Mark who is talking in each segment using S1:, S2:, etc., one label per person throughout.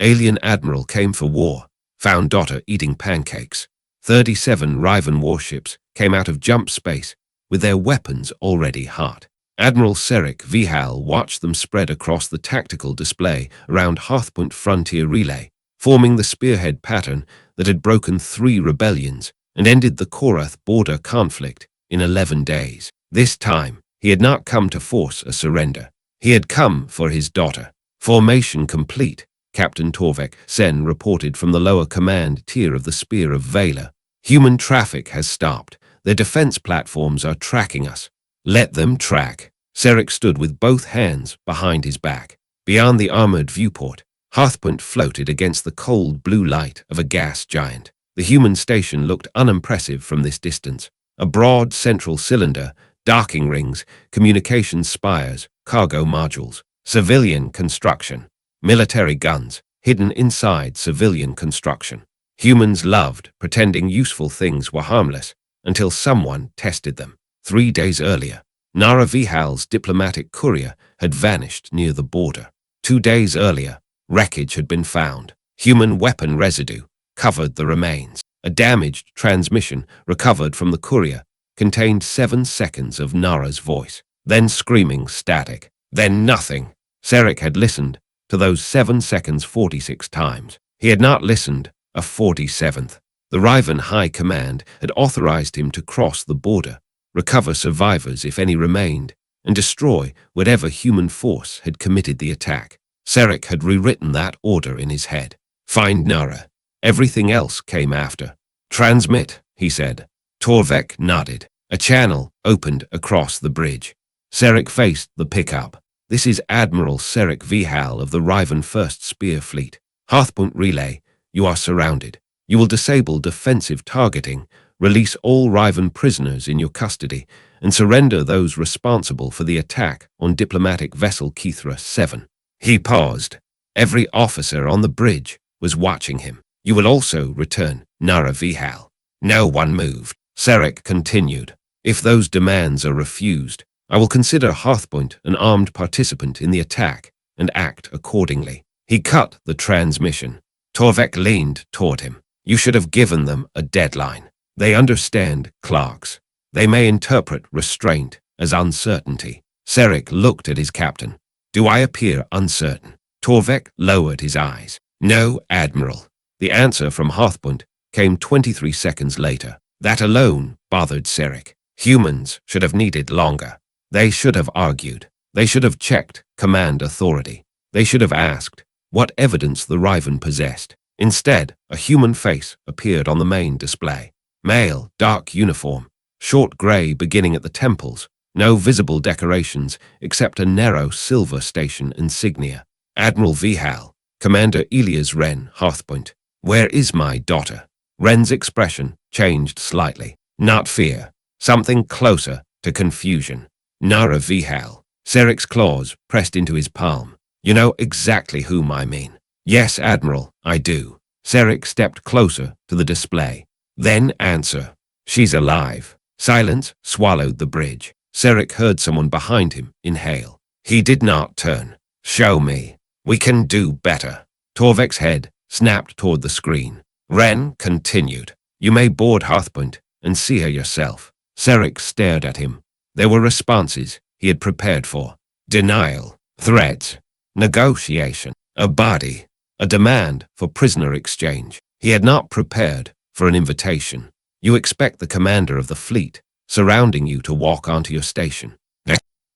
S1: Alien Admiral came for war, found daughter eating pancakes. 37 Riven warships came out of jump space with their weapons already hot. Admiral Scific Vihal watched them spread across the tactical display around Hearthpoint Frontier Relay, forming the spearhead pattern that had broken 3 rebellions and ended the Korath border conflict in 11 days. This time, he had not come to force a surrender. He had come for his daughter. Formation complete, Captain Torvek Sen reported from the lower command tier of the Spear of Valor. Human traffic has stopped. Their defense platforms are tracking us. Let them track. Scific stood with both hands behind his back. Beyond the armored viewport, Hearthpoint floated against the cold blue light of a gas giant. The human station looked unimpressive from this distance. A broad central cylinder, docking rings, communications spires, cargo modules, civilian construction, military guns, hidden inside civilian construction. Humans loved pretending useful things were harmless until someone tested them. 3 days earlier, Nara Vihal's diplomatic courier had vanished near the border. 2 days earlier, wreckage had been found. Human weapon residue covered the remains. A damaged transmission recovered from the courier contained 7 seconds of Nara's voice, then screaming static, then nothing. Scific had listened to those 7 seconds 46 times. He had not listened a 47th. The Riven High Command had authorized him to cross the border, recover survivors if any remained, and destroy whatever human force had committed the attack. Scific had rewritten that order in his head. Find Nara. Everything else came after. Transmit, he said. Torvek nodded. A channel opened across the bridge. Scific faced the pickup. This is Admiral Scific Vihal of the Riven 1st Spear Fleet. Hearthpoint Relay, you are surrounded. You will disable defensive targeting, release all Riven prisoners in your custody, and surrender those responsible for the attack on diplomatic vessel Kithra 7. He paused. Every officer on the bridge was watching him. You will also return Nara Vihal. No one moved. Scific continued. If those demands are refused, I will consider Hearthpoint an armed participant in the attack and act accordingly. He cut the transmission. Torvek leaned toward him. You should have given them a deadline. They understand clerks. They may interpret restraint as uncertainty. Scific looked at his captain. Do I appear uncertain? Torvek lowered his eyes. No, Admiral. The answer from Hearthpoint came 23 seconds later. That alone bothered Scific. Humans should have needed longer. They should have argued. They should have checked command authority. They should have asked what evidence the Riven possessed. Instead, a human face appeared on the main display. Male, dark uniform, short gray beginning at the temples, no visible decorations except a narrow silver station insignia. Admiral Vihal, Commander Elias Wren, Hearthpoint. Where is my daughter? Wren's expression changed slightly. Not fear. Something closer to confusion. Nara Vihal. Scific's claws pressed into his palm. You know exactly whom I mean. Yes, Admiral, I do. Scific stepped closer to the display. Then answer. She's alive. Silence swallowed the bridge. Scific heard someone behind him inhale. He did not turn. Show me. We can do better. Torvek's head snapped toward the screen. Wren continued. You may board Hearthpoint and see her yourself. Scific stared at him. There were responses he had prepared for. Denial, threats, negotiation, a body, a demand for prisoner exchange. He had not prepared for an invitation. You expect the commander of the fleet surrounding you to walk onto your station.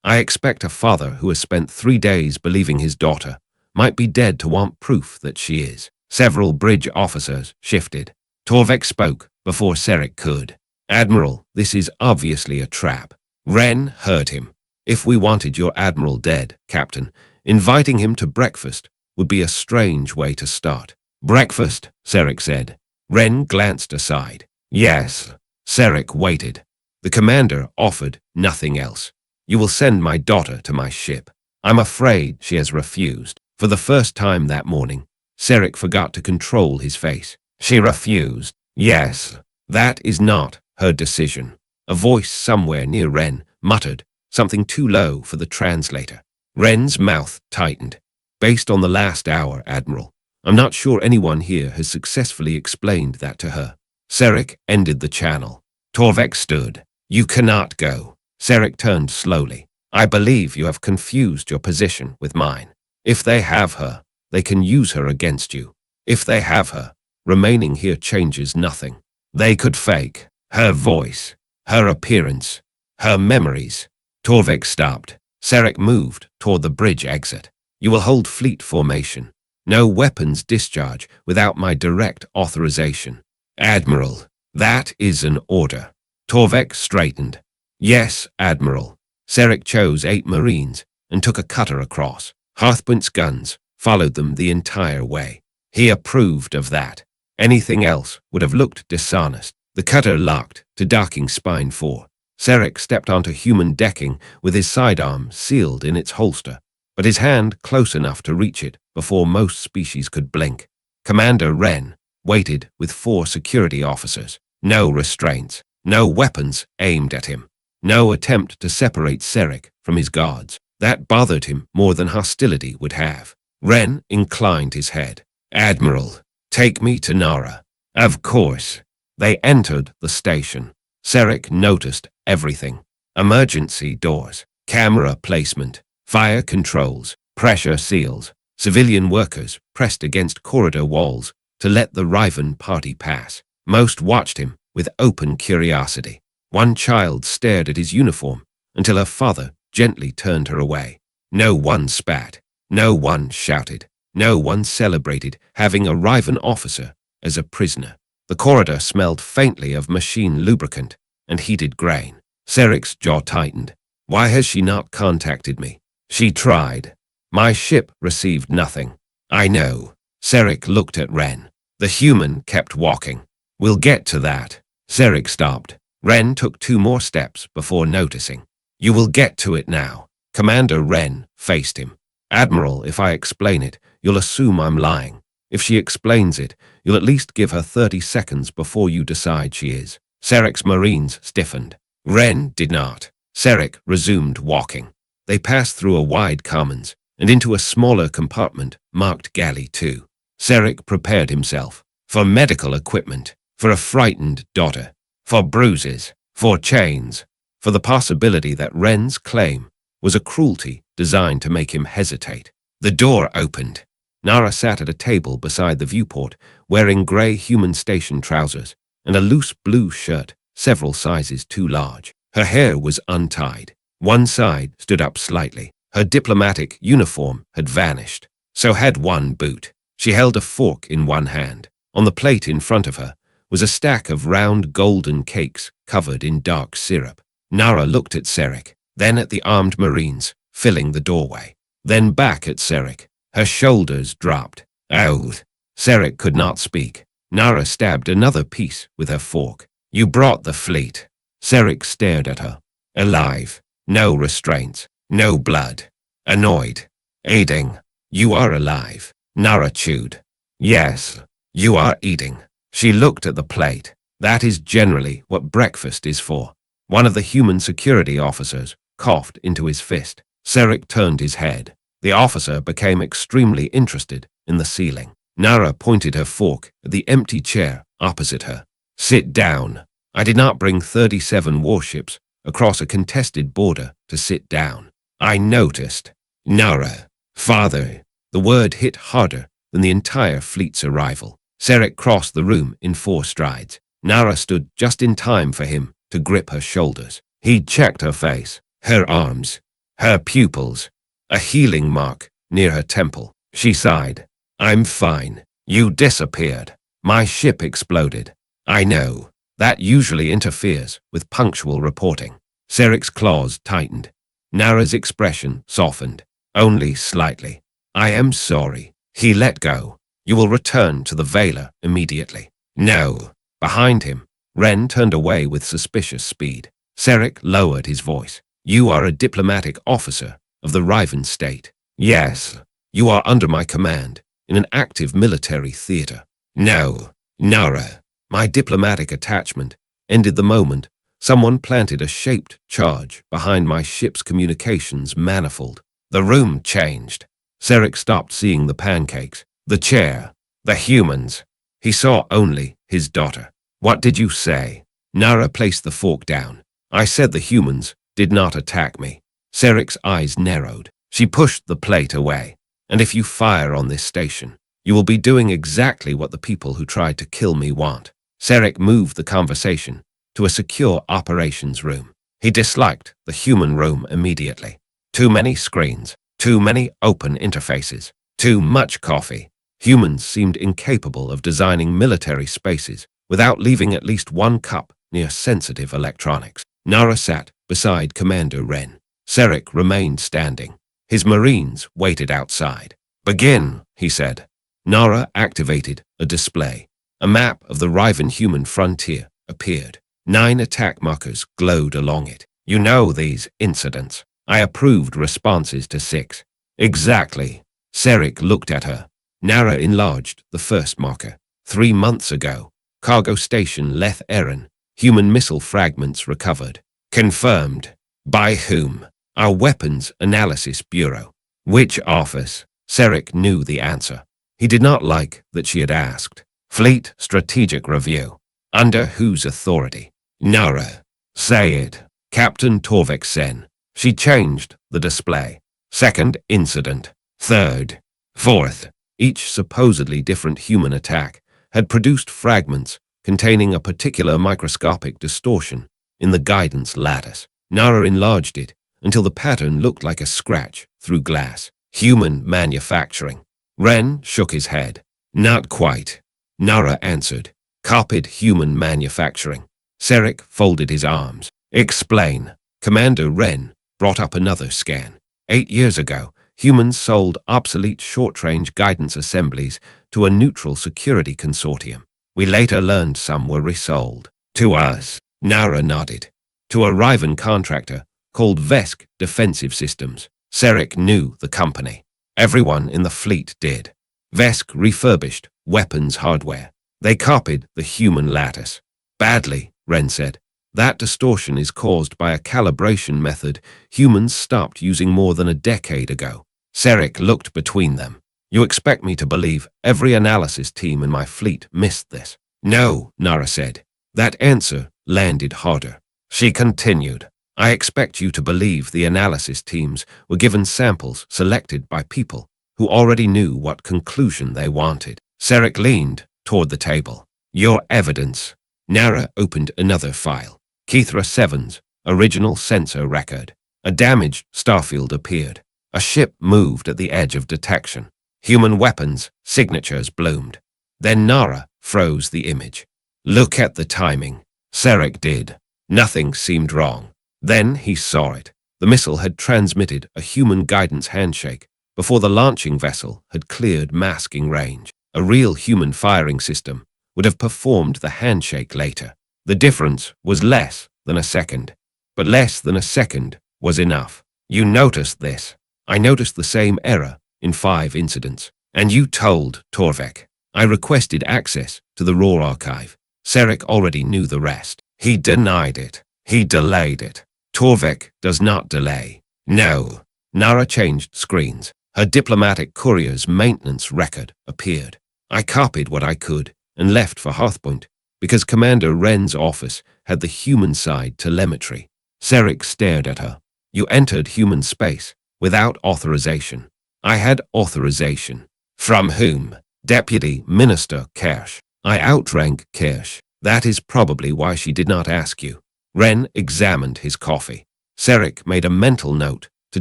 S1: I expect a father who has spent 3 days believing his daughter might be dead to want proof that she is. Several bridge officers shifted. Torvek spoke before Scific could. Admiral, this is obviously a trap. Wren heard him. If we wanted your Admiral dead, Captain, inviting him to breakfast would be a strange way to start. Breakfast, Scific said. Wren glanced aside. Yes. Scific waited. The commander offered nothing else. You will send my daughter to my ship. I'm afraid she has refused. For the first time that morning, Scific forgot to control his face. She refused. Yes. That is not her decision. A voice somewhere near Wren muttered something too low for the translator. Wren's mouth tightened. Based on the last hour, Admiral, I'm not sure anyone here has successfully explained that to her. Sarek ended the channel. Torvek stood. You cannot go. Sarek turned slowly. I believe you have confused your position with mine. If they have her, they can use her against you. If they have her, remaining here changes nothing. They could fake her voice, her appearance, her memories. Torvek stopped. Sarek moved toward the bridge exit. You will hold fleet formation. No weapons discharge without my direct authorization. Admiral, that is an order. Torvek straightened. Yes, Admiral. Sarek chose 8 Marines and took a cutter across. Hearthpoint's guns followed them the entire way. He approved of that. Anything else would have looked dishonest. The cutter locked to docking spine 4. Sarek stepped onto human decking with his sidearm sealed in its holster, but his hand close enough to reach it before most species could blink. Commander Wren waited with 4 security officers. No restraints, no weapons aimed at him, no attempt to separate Sarek from his guards. That bothered him more than hostility would have. Wren inclined his head. Admiral, take me to Nara. Of course. They entered the station. Sarek noticed everything. Emergency doors, camera placement, fire controls, pressure seals, civilian workers pressed against corridor walls to let the Riven party pass. Most watched him with open curiosity. One child stared at his uniform until her father gently turned her away. No one spat. No one shouted. No one celebrated having a Riven officer as a prisoner. The corridor smelled faintly of machine lubricant and heated grain. Sarek's jaw tightened. Why has she not contacted me? She tried. My ship received nothing. I know. Sarek looked at Wren. The human kept walking. We'll get to that. Sarek stopped. Wren took 2 more steps before noticing. You will get to it now. Commander Wren faced him. Admiral, if I explain it, you'll assume I'm lying. If she explains it, you'll at least give her 30 seconds before you decide she is. Sarek's Marines stiffened. Wren did not. Sarek resumed walking. They passed through a wide commons and into a smaller compartment marked Galley 2. Sarek prepared himself for medical equipment, for a frightened daughter, for bruises, for chains, for the possibility that Wren's claim was a cruelty designed to make him hesitate. The door opened. Nara sat at a table beside the viewport, wearing gray human station trousers and a loose blue shirt several sizes too large. Her hair was untied. One side stood up slightly. Her diplomatic uniform had vanished. So had one boot. She held a fork in one hand. On the plate in front of her was a stack of round golden cakes covered in dark syrup. Nara looked at Sarek, then at the armed Marines filling the doorway, then back at Sarek. Her shoulders dropped. Oh! Sarek could not speak. Nara stabbed another piece with her fork. You brought the fleet. Sarek stared at her. Alive. No restraints. No blood. Annoyed. Aiding. You are alive. Nara chewed. Yes. You are eating. She looked at the plate. That is generally what breakfast is for. One of the human security officers coughed into his fist. Sarek turned his head. The officer became extremely interested in the ceiling. Nara pointed her fork at the empty chair opposite her. Sit down. I did not bring 37 warships across a contested border to sit down. I noticed. Nara. Father. The word hit harder than the entire fleet's arrival. Sarek crossed the room in 4 strides. Nara stood just in time for him to grip her shoulders. He checked her face, her arms, her pupils. A healing mark near her temple. She sighed. I'm fine. You disappeared. My ship exploded. I know. That usually interferes with punctual reporting. Sarek's claws tightened. Nara's expression softened. Only slightly. I am sorry. He let go. You will return to the Vela immediately. No. Behind him, Wren turned away with suspicious speed. Sarek lowered his voice. You are a diplomatic officer of the Riven state. Yes, you are under my command in an active military theater. No, Nara. My diplomatic attachment ended the moment someone planted a shaped charge behind my ship's communications manifold. The room changed. Sarek stopped seeing the pancakes The chair. The humans. He saw only his daughter. What did you say? Nara placed the fork down. I said the humans did not attack me. Sarek's eyes narrowed. She pushed the plate away. And if you fire on this station, you will be doing exactly what the people who tried to kill me want. Sarek moved the conversation to a secure operations room. He disliked the human room immediately. Too many screens, too many open interfaces, too much coffee. Humans seemed incapable of designing military spaces without leaving at least one cup near sensitive electronics. Nara sat beside Commander Wren. Sarek remained standing. His Marines waited outside. Begin, he said. Nara activated a display. A map of the Riven human frontier appeared. 9 attack markers glowed along it. You know these incidents. I approved responses to 6. Exactly. Sarek looked at her. Nara enlarged the first marker. 3 months ago. Cargo station Leth Erin. Human missile fragments recovered. Confirmed. By whom? Our Weapons Analysis Bureau. Which office? Sarek knew the answer. He did not like that she had asked. Fleet Strategic Review. Under whose authority? Nara. Say it. Captain Torvik Sen. She changed the display. Second incident. Third. Fourth. Each supposedly different human attack had produced fragments containing a particular microscopic distortion in the guidance lattice. Nara enlarged it until the pattern looked like a scratch through glass. Human manufacturing. Wren shook his head. Not quite. Nara answered. Copied human manufacturing. Sarek folded his arms. Explain. Commander Wren brought up another scan. 8 years ago, humans sold obsolete short-range guidance assemblies to a neutral security consortium. We later learned some were resold. To us. Nara nodded. To a Riven contractor called Vesk Defensive Systems. Sarek knew the company. Everyone in the fleet did. Vesk refurbished weapons hardware. They copied the human lattice. Badly, Wren said. That distortion is caused by a calibration method humans stopped using more than a decade ago. Sarek looked between them. You expect me to believe every analysis team in my fleet missed this? No, Nara said. That answer landed harder. She continued. I expect you to believe the analysis teams were given samples selected by people who already knew what conclusion they wanted. Sarek leaned toward the table. Your evidence. Nara opened another file. Kethra 7's original sensor record. A damaged starfield appeared. A ship moved at the edge of detection. Human weapons signatures bloomed. Then Nara froze the image. Look at the timing. Sarek did. Nothing seemed wrong. Then he saw it. The missile had transmitted a human guidance handshake before the launching vessel had cleared masking range. A real human firing system would have performed the handshake later. The difference was less than a second. But less than a second was enough. You noticed this. I noticed the same error in 5 incidents. And you told Torvik. I requested access to the raw archive. Sarek already knew the rest. He denied it. He delayed it. Torvik does not delay. No. Nara changed screens. Her diplomatic courier's maintenance record appeared. I copied what I could and left for Hearthpoint because Commander Wren's office had the human side telemetry. Sarek stared at her. You entered human space without authorization. I had authorization. From whom? Deputy Minister Kersh. I outrank Kersh. That is probably why she did not ask you. Wren examined his coffee. Sarek made a mental note to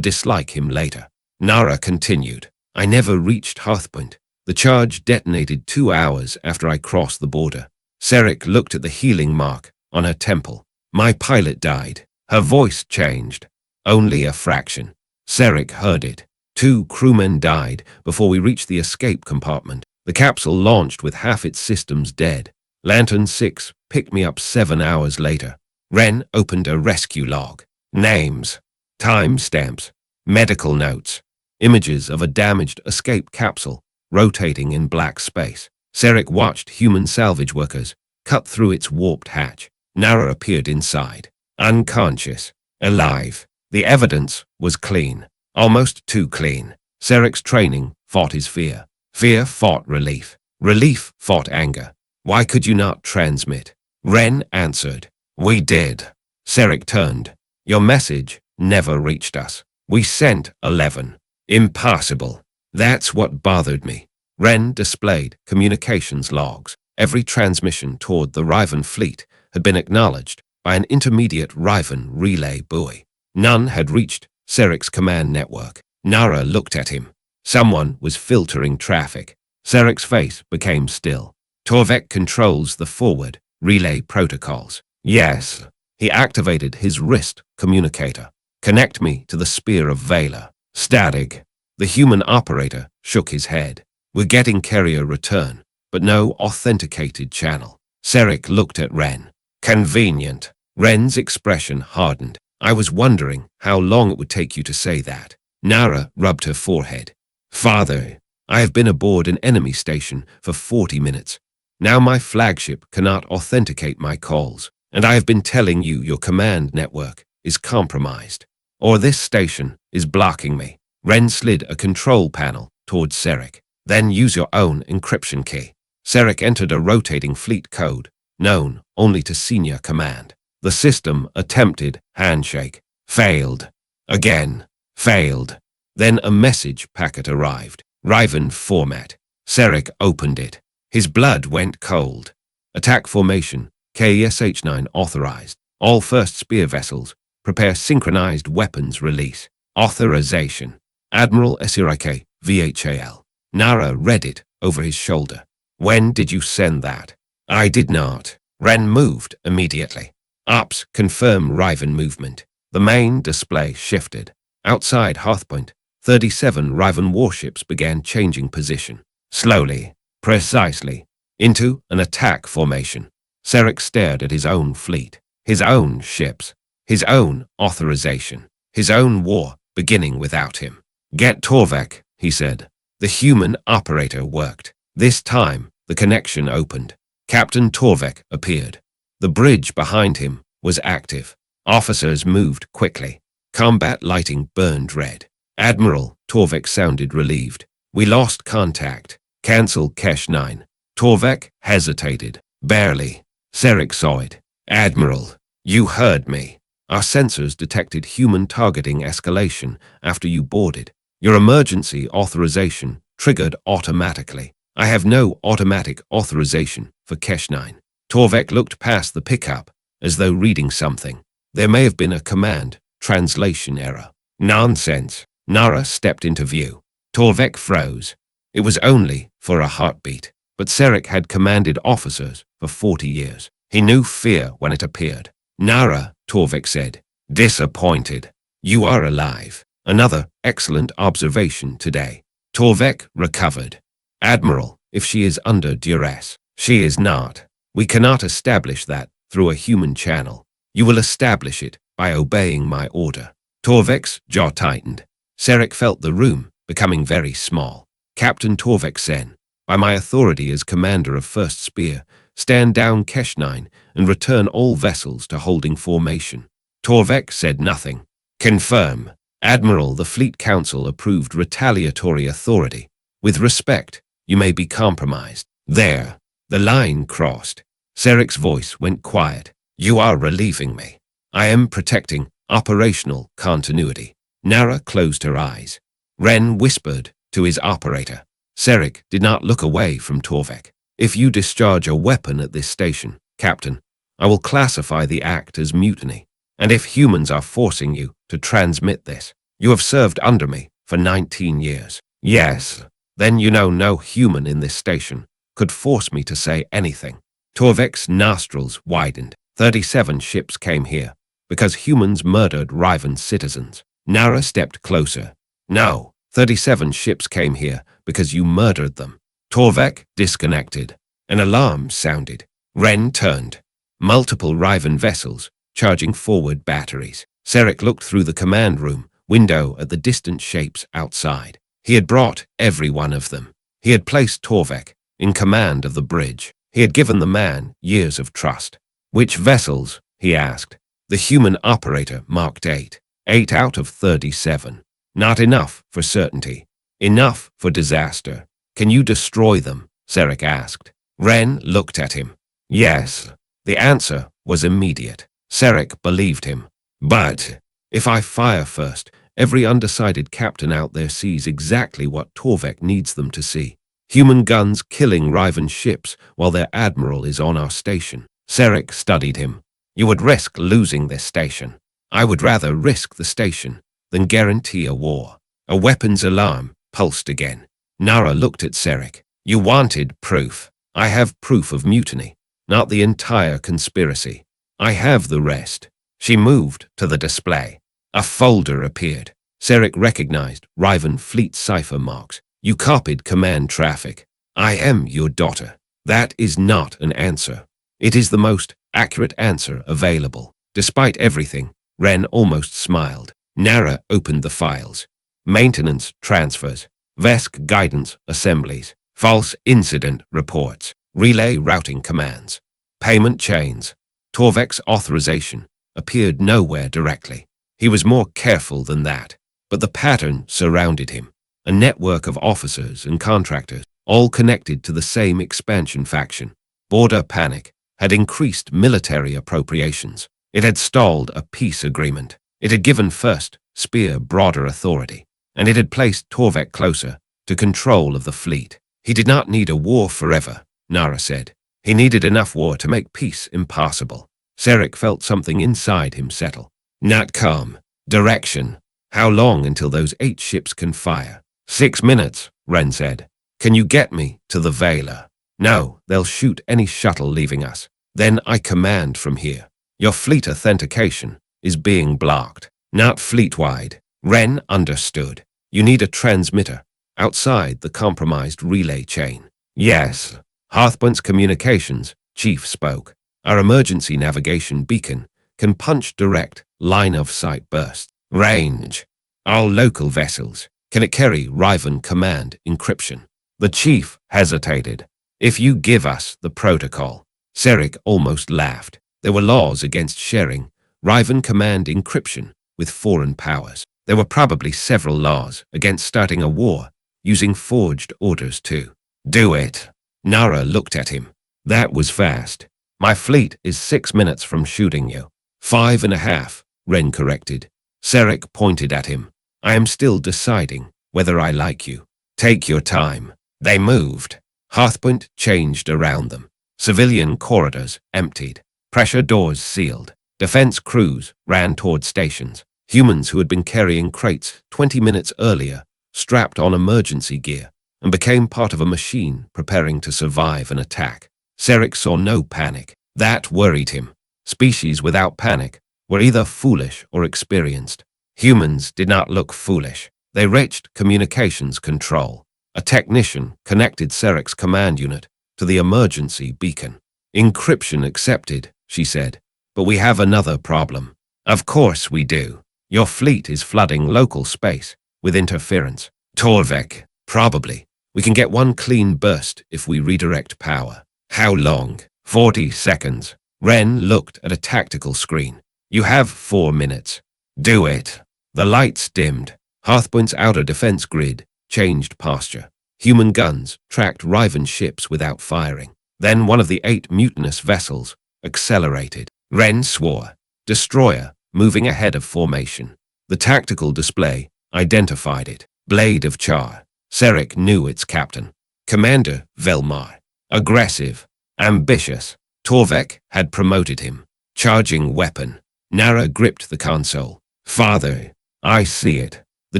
S1: dislike him later. Nara continued. I never reached Hearthpoint. The charge detonated 2 hours after I crossed the border. Sarek looked at the healing mark on her temple. My pilot died. Her voice changed. Only a fraction. Sarek heard it. 2 crewmen died before we reached the escape compartment. The capsule launched with half its systems dead. Lantern 6 picked me up 7 hours later. Wren opened a rescue log. Names. Timestamps. Medical notes. Images of a damaged escape capsule rotating in black space. Sarek watched human salvage workers cut through its warped hatch. Nara appeared inside. Unconscious. Alive. The evidence was clean. Almost too clean. Sarek's training fought his fear. Fear fought relief. Relief fought anger. Why could you not transmit? Ren answered. We did. Saric turned. Your message never reached us. We sent 11. Impossible. That's what bothered me. Ren displayed communications logs. Every transmission toward the Riven fleet had been acknowledged by an intermediate Riven relay buoy. None had reached Saric's command network. Nara looked at him. Someone was filtering traffic. Saric's face became still. Torvek controls the forward relay protocols. Yes. He activated his wrist communicator. Connect me to the Spear of Valor. Static. The human operator shook his head. We're getting carrier return, but no authenticated channel. Saric looked at Ren. Convenient. Ren's expression hardened. I was wondering how long it would take you to say that. Nara rubbed her forehead. Father, I have been aboard an enemy station for 40 minutes. Now my flagship cannot authenticate my calls, and I have been telling you your command network is compromised, or this station is blocking me. Ren slid a control panel towards Saric. Then use your own encryption key. Saric entered a rotating fleet code, known only to senior command. The system attempted handshake. Failed. Again. Failed. Then a message packet arrived. Riven format. Saric opened it. His blood went cold. Attack formation. KSH-9 authorized. All first spear vessels. Prepare synchronized weapons release. Authorization. Admiral SIRIK, VHAL. Nara read it over his shoulder. When did you send that? I did not. Ren moved immediately. Ops confirm Riven movement. The main display shifted. Outside Hearthpoint, 37 Riven warships began changing position. Slowly, precisely, into an attack formation. Saric stared at his own fleet, his own ships, his own authorization, his own war beginning without him. Get Torvek, he said. The human operator worked. This time, the connection opened. Captain Torvek appeared. The bridge behind him was active. Officers moved quickly. Combat lighting burned red. Admiral, Torvek sounded relieved. We lost contact. Cancel Kesh 9. Torvek hesitated. Barely. Saric saw it. Admiral, you heard me. Our sensors detected human targeting escalation after you boarded. Your emergency authorization triggered automatically. I have no automatic authorization for Kesh 9. Torvek looked past the pickup as though reading something. There may have been a command translation error. Nonsense. Nara stepped into view. Torvek froze. It was only for a heartbeat, but Saric had commanded officers for 40 years. He knew fear when it appeared. Nara, Torvek said. Disappointed. You are alive. Another excellent observation today. Torvek recovered. Admiral, if she is under duress. She is not. We cannot establish that through a human channel. You will establish it by obeying my order. Torvek's jaw tightened. Saric felt the room becoming very small. Captain Torvek Sen, by my authority as commander of First Spear, stand down Kesh 9 and return all vessels to holding formation. Torvek said nothing. Confirm. Admiral, the Fleet Council approved retaliatory authority. With respect, you may be compromised. There. The line crossed. Saric's voice went quiet. You are relieving me. I am protecting operational continuity. Nara closed her eyes. Ren whispered to his operator. Saric did not look away from Torvek. If you discharge a weapon at this station, Captain, I will classify the act as mutiny. And if humans are forcing you to transmit this, you have served under me for 19 years. Yes. Then you know no human in this station could force me to say anything. Torvek's nostrils widened. 37 ships came here because humans murdered Riven citizens. Nara stepped closer. No, 37 ships came here because you murdered them. Torvek disconnected. An alarm sounded. Ren turned. Multiple Riven vessels charging forward batteries. Saric looked through the command room window at the distant shapes outside. He had brought every one of them. He had placed Torvek in command of the bridge. He had given the man years of trust. Which vessels? He asked. The human operator marked 8. 8 out of 37. Not enough for certainty. Enough for disaster. Can you destroy them? Sarek asked. Ren looked at him. Yes. The answer was immediate. Sarek believed him. But if I fire first, every undecided captain out there sees exactly what Torvek needs them to see. Human guns killing Riven ships while their admiral is on our station. Sarek studied him. You would risk losing this station. I would rather risk the station than guarantee a war. A weapons alarm pulsed again. Nara looked at Sarek. You wanted proof. I have proof of mutiny, not the entire conspiracy. I have the rest. She moved to the display. A folder appeared. Sarek recognized Riven fleet cipher marks. You copied command traffic. I am your daughter. That is not an answer. It is the most accurate answer available. Despite everything, Ren almost smiled. Nara opened the files. Maintenance transfers, VESC guidance assemblies, false incident reports, relay routing commands, payment chains. Torvek's authorization appeared nowhere directly. He was more careful than that, but the pattern surrounded him. A network of officers and contractors, all connected to the same expansion faction. Border panic had increased military appropriations. It had stalled a peace agreement. It had given First Spear broader authority, and it had placed Torvek closer to control of the fleet. He did not need a war forever, Nara said. He needed enough war to make peace impossible. Sarek felt something inside him settle. Not calm. Direction. How long until those 8 ships can fire? 6 minutes, Ren said. Can you get me to the Veiler? No, they'll shoot any shuttle leaving us. Then I command from here. Your fleet authentication is being blocked. Not fleet-wide. Ren understood. You need a transmitter outside the compromised relay chain. Yes. Hearthpoint's communications chief spoke. Our emergency navigation beacon can punch direct line-of-sight bursts. Range. All local vessels. Can it carry Riven command encryption? The chief hesitated. If you give us the protocol. Sarek almost laughed. There were laws against sharing Riven command encryption with foreign powers. There were probably several laws against starting a war using forged orders too. Do it. Nara looked at him. That was fast. My fleet is 6 minutes from shooting you. 5.5, Ren corrected. Sarek pointed at him. I am still deciding whether I like you. Take your time. They moved. Hearthpoint changed around them. Civilian corridors emptied. Pressure doors sealed. Defense crews ran toward stations. Humans who had been carrying crates 20 minutes earlier strapped on emergency gear and became part of a machine preparing to survive an attack. Sarek saw no panic. That worried him. Species without panic were either foolish or experienced. Humans did not look foolish. They reached communications control. A technician connected Sarek's command unit to the emergency beacon. Encryption accepted, she said, but we have another problem. Of course we do. Your fleet is flooding local space with interference. Torvek, probably. We can get one clean burst if we redirect power. How long? 40 seconds. Ren looked at a tactical screen. You have 4 minutes. Do it. The lights dimmed. Hearthpoint's outer defense grid changed posture. Human guns tracked Riven ships without firing. Then one of the 8 mutinous vessels accelerated. Ren swore. Destroyer moving ahead of formation. The tactical display identified it. Blade of Char. Sarek knew its captain. Commander Velmar. Aggressive. Ambitious. Torvek had promoted him. Charging weapon. Nara gripped the console. Father, I see it. The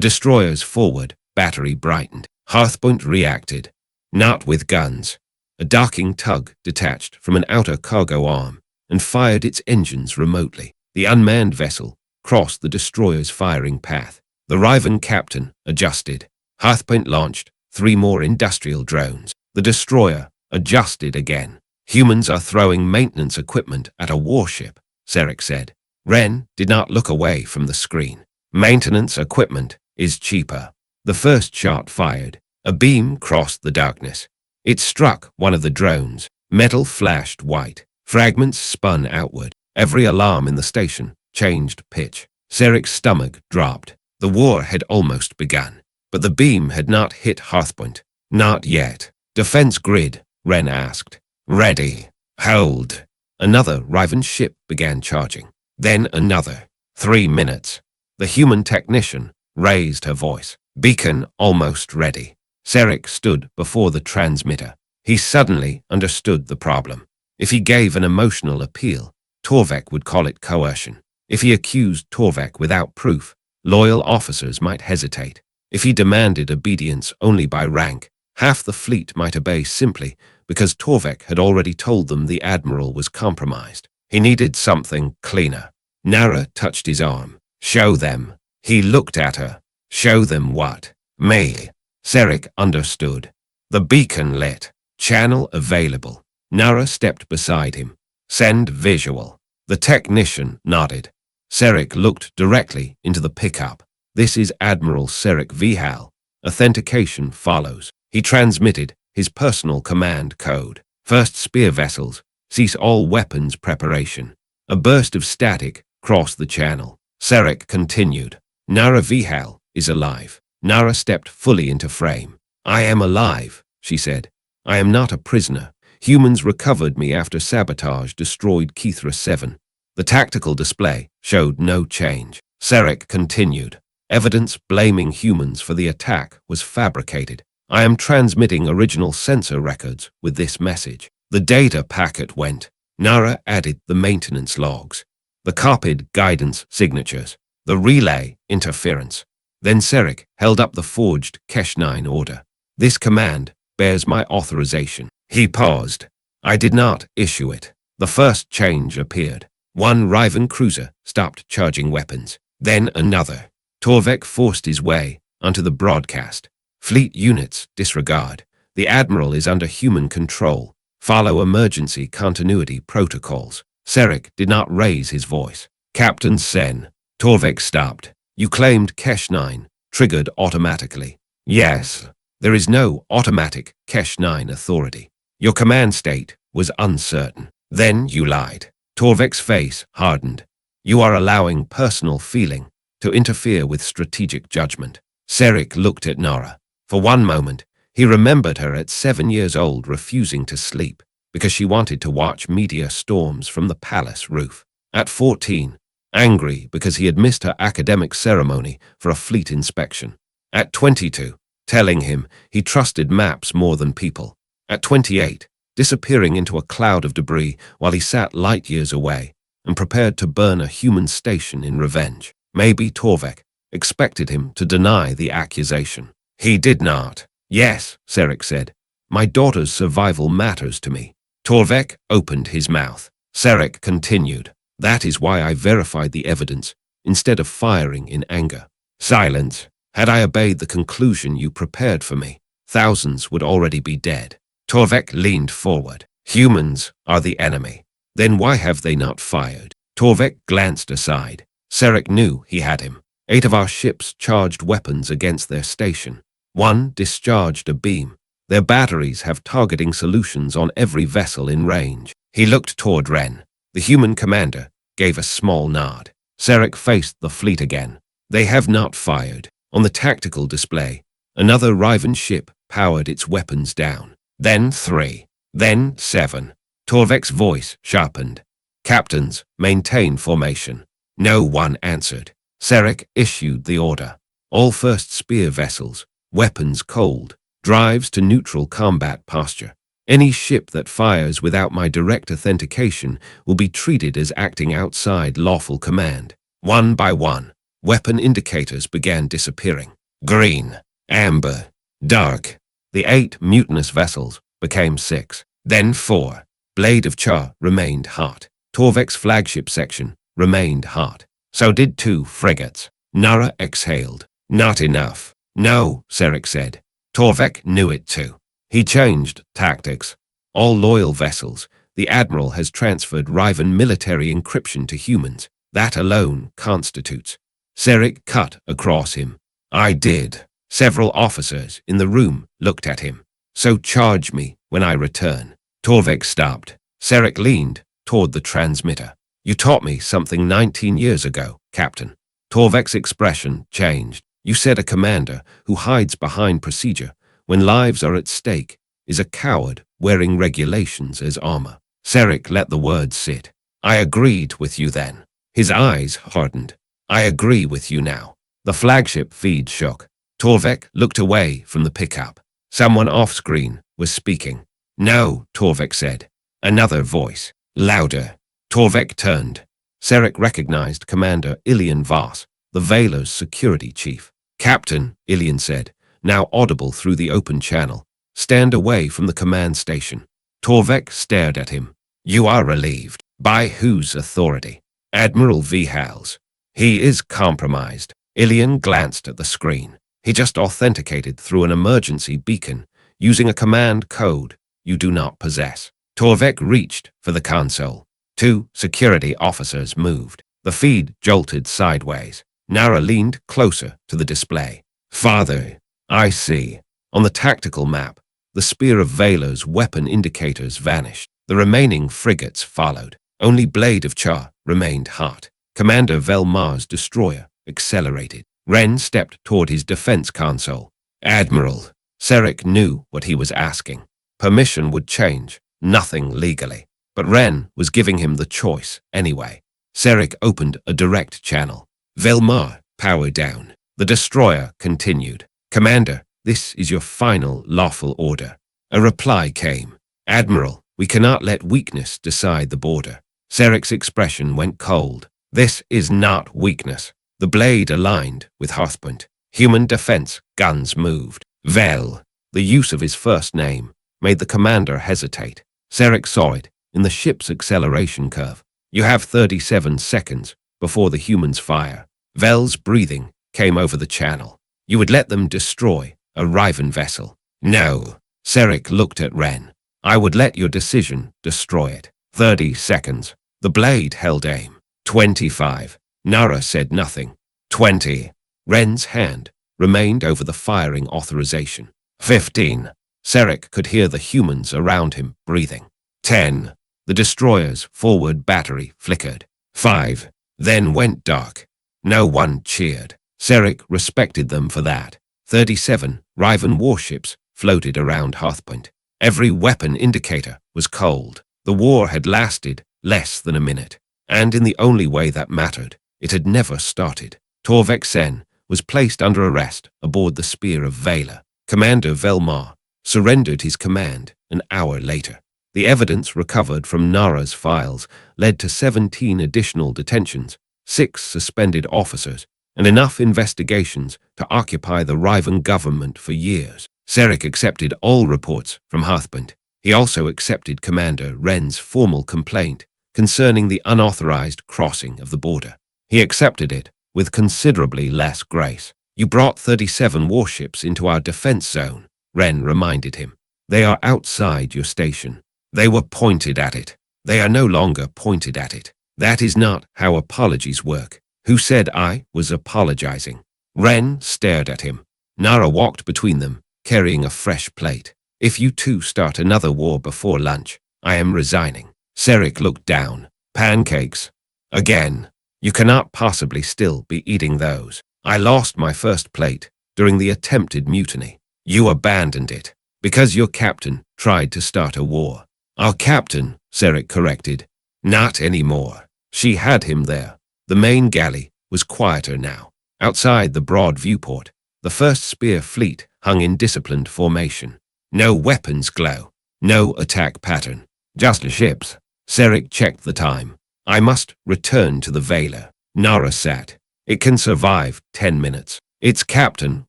S1: destroyer's forward battery brightened. Hearthpoint reacted. Not with guns. A docking tug detached from an outer cargo arm and fired its engines remotely. The unmanned vessel crossed the destroyer's firing path. The Riven captain adjusted. Hearthpoint launched 3 more industrial drones. The destroyer adjusted again. Humans are throwing maintenance equipment at a warship, Sarek said. Ren did not look away from the screen. Maintenance equipment is cheaper. The first shot fired. A beam crossed the darkness. It struck one of the drones. Metal flashed white. Fragments spun outward. Every alarm in the station changed pitch. Sarek's stomach dropped. The war had almost begun, but the beam had not hit Hearthpoint. Not yet. Defense grid, Ren asked. Ready. Hold. Another Riven ship began charging. Then another. 3 minutes. The human technician raised her voice. Beacon almost ready. Sarek stood before the transmitter. He suddenly understood the problem. If he gave an emotional appeal, Torvek would call it coercion. If he accused Torvek without proof, loyal officers might hesitate. If he demanded obedience only by rank, half the fleet might obey simply because Torvek had already told them the Admiral was compromised. He needed something cleaner. Nara touched his arm. Show them. He looked at her. Show them what? Me. Sarek understood. The beacon lit. Channel available. Nara stepped beside him. Send visual. The technician nodded. Sarek looked directly into the pickup. This is Admiral Sarek Vihal. Authentication follows. He transmitted his personal command code. First spear vessels, cease all weapons preparation. A burst of static crossed the channel. Sarek continued. Nara Vihal is alive. Nara stepped fully into frame. I am alive, she said. I am not a prisoner. Humans recovered me after sabotage destroyed Kethra 7. The tactical display showed no change. Sarek continued. Evidence blaming humans for the attack was fabricated. I am transmitting original sensor records with this message. The data packet went. Nara added the maintenance logs, the copied guidance signatures, the relay interference. Then Sarek held up the forged Kesh-9 order. This command bears my authorization. He paused. I did not issue it. The first change appeared. One Riven cruiser stopped charging weapons. Then another. Torvek forced his way onto the broadcast. Fleet units disregard. The Admiral is under human control. Follow emergency continuity protocols. Sarek did not raise his voice. Captain Sen. Torvek stopped. You claimed Kesh-9 triggered automatically. Yes. There is no automatic Kesh-9 authority. Your command state was uncertain. Then you lied. Torvek's face hardened. You are allowing personal feeling to interfere with strategic judgment. Sarek looked at Nara. For one moment, he remembered her at 7 years old refusing to sleep because she wanted to watch meteor storms from the palace roof. At 14, angry because he had missed her academic ceremony for a fleet inspection. At 22, telling him he trusted maps more than people. At 28, disappearing into a cloud of debris while he sat light years away and prepared to burn a human station in revenge. Maybe Torvek expected him to deny the accusation. He did not. Yes, Sarek said. My daughter's survival matters to me. Torvek opened his mouth. Sarek continued. That is why I verified the evidence instead of firing in anger. Silence. Had I obeyed the conclusion you prepared for me, thousands would already be dead. Torvek leaned forward. Humans are the enemy. Then why have they not fired? Torvek glanced aside. Sarek knew he had him. 8 of our ships charged weapons against their station. 1 discharged a beam. Their batteries have targeting solutions on every vessel in range. He looked toward Ren. The human commander gave a small nod. Sarek faced the fleet again. They have not fired. On the tactical display, another Riven ship powered its weapons down. Then 3. Then 7. Torvek's voice sharpened. Captains, maintain formation. No one answered. Sarek issued the order. All first spear vessels, weapons cold, drives to neutral combat posture. Any ship that fires without my direct authentication will be treated as acting outside lawful command. One by one, weapon indicators began disappearing. Green, amber, dark. The 8 mutinous vessels became 6. Then 4. Blade of Char remained hot. Torvek's flagship section remained hot. So did 2 frigates. Nara exhaled. Not enough. No, Sarek said. Torvek knew it too. He changed tactics. All loyal vessels, the Admiral has transferred Riven military encryption to humans. That alone constitutes. Sarek cut across him. I did. Several officers in the room looked at him. So charge me when I return. Torvek stopped. Sarek leaned toward the transmitter. You taught me something 19 years ago, Captain. Torvek's expression changed. You said a commander who hides behind procedure when lives are at stake, is a coward wearing regulations as armor. Saric let the words sit. I agreed with you then. His eyes hardened. I agree with you now. The flagship feed shook. Torvek looked away from the pickup. Someone off-screen was speaking. No, Torvek said. Another voice. Louder. Torvek turned. Saric recognized Commander Ilian Voss, the Vela's security chief. Captain, Ilian said, now audible through the open channel. Stand away from the command station. Torvek stared at him. You are relieved. By whose authority? Admiral Vihal's. He is compromised. Ilian glanced at the screen. He just authenticated through an emergency beacon, using a command code you do not possess. Torvek reached for the console. 2 security officers moved. The feed jolted sideways. Nara leaned closer to the display. Father, I see. On the tactical map, the spear of Vela's weapon indicators vanished. The remaining frigates followed. Only Blade of Char remained hot. Commander Velmar's destroyer accelerated. Ren stepped toward his defense console. Admiral. Saric knew what he was asking. Permission would change, nothing legally. But Ren was giving him the choice anyway. Saric opened a direct channel. Velmar, power down. The destroyer continued. Commander, this is your final lawful order. A reply came. Admiral, we cannot let weakness decide the border. Saric's expression went cold. This is not weakness. The blade aligned with Hearthpoint. Human defense, guns moved. Vel, the use of his first name, made the commander hesitate. Saric saw it in the ship's acceleration curve. You have 37 seconds before the humans fire. Vel's breathing came over the channel. You would let them destroy a Riven vessel. No. Saric looked at Ren. I would let your decision destroy it. 30 seconds. The blade held aim. 25. Nara said nothing. 20. Ren's hand remained over the firing authorization. 15. Saric could hear the humans around him breathing. 10. The destroyer's forward battery flickered. 5. Then went dark. No one cheered. Saric respected them for that. 37 Riven warships floated around Hearthpoint. Every weapon indicator was cold. The war had lasted less than a minute. And in the only way that mattered, it had never started. Torvek Sen was placed under arrest aboard the Spear of Vela. Commander Velmar surrendered his command an hour later. The evidence recovered from Nara's files led to 17 additional detentions, 6 suspended officers, and enough investigations to occupy the Riven government for years. Saric accepted all reports from Hearthpoint. He also accepted Commander Ren's formal complaint concerning the unauthorized crossing of the border. He accepted it with considerably less grace. You brought 37 warships into our defense zone, Ren reminded him. They are outside your station. They were pointed at it. They are no longer pointed at it. That is not how apologies work. Who said I was apologizing? Ren stared at him. Nara walked between them, carrying a fresh plate. If you two start another war before lunch, I am resigning. Saric looked down. Pancakes. Again. You cannot possibly still be eating those. I lost my first plate during the attempted mutiny. You abandoned it because your captain tried to start a war. Our captain, Saric corrected. Not anymore. She had him there. The main galley was quieter now. Outside the broad viewport, the first spear fleet hung in disciplined formation. No weapons glow. No attack pattern. Just ships. Saric checked the time. I must return to the Vela. Nara sat. It can survive 10 minutes. Its captain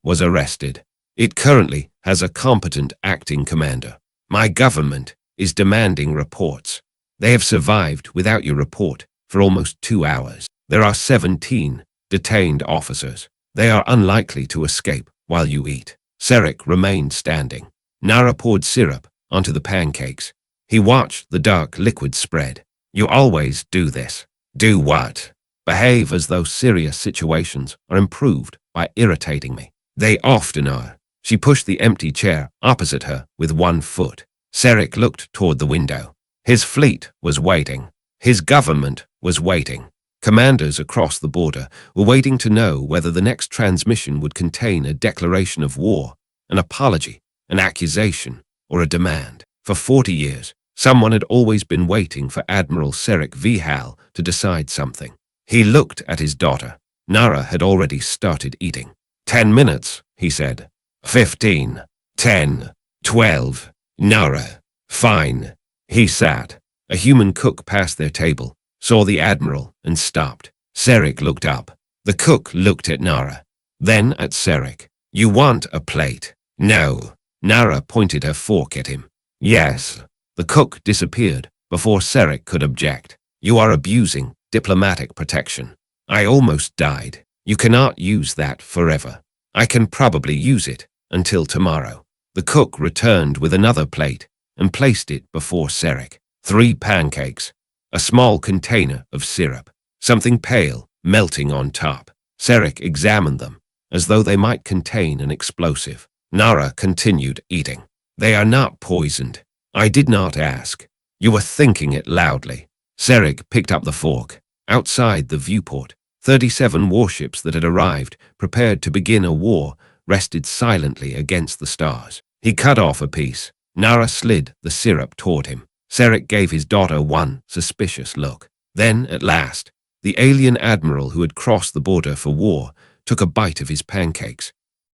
S1: was arrested. It currently has a competent acting commander. My government is demanding reports. They have survived without your report for almost 2 hours. There are 17 detained officers. They are unlikely to escape while you eat. Saric remained standing. Nara poured syrup onto the pancakes. He watched the dark liquid spread. You always do this. Do what? Behave as though serious situations are improved by irritating me. They often are. She pushed the empty chair opposite her with one foot. Saric looked toward the window. His fleet was waiting. His government was waiting. Commanders across the border were waiting to know whether the next transmission would contain a declaration of war, an apology, an accusation, or a demand. For 40 years, someone had always been waiting for Admiral Saric Vihal to decide something. He looked at his daughter. Nara had already started eating. 10 minutes, he said. 15. 10. 12. Nara. Fine. He sat. A human cook passed their table, saw the Admiral, and stopped. Saric looked up. The cook looked at Nara, then at Saric. You want a plate? No. Nara pointed her fork at him. Yes. The cook disappeared before Saric could object. You are abusing diplomatic protection. I almost died. You cannot use that forever. I can probably use it until tomorrow. The cook returned with another plate and placed it before Saric. 3 pancakes, a small container of syrup, something pale melting on top. Saric examined them as though they might contain an explosive. Nara continued eating. They are not poisoned. I did not ask. You were thinking it loudly. Saric picked up the fork. Outside the viewport, 37 warships that had arrived, prepared to begin a war, rested silently against the stars. He cut off a piece. Nara slid the syrup toward him. Saric gave his daughter one suspicious look. Then, at last, the alien admiral who had crossed the border for war took a bite of his pancakes.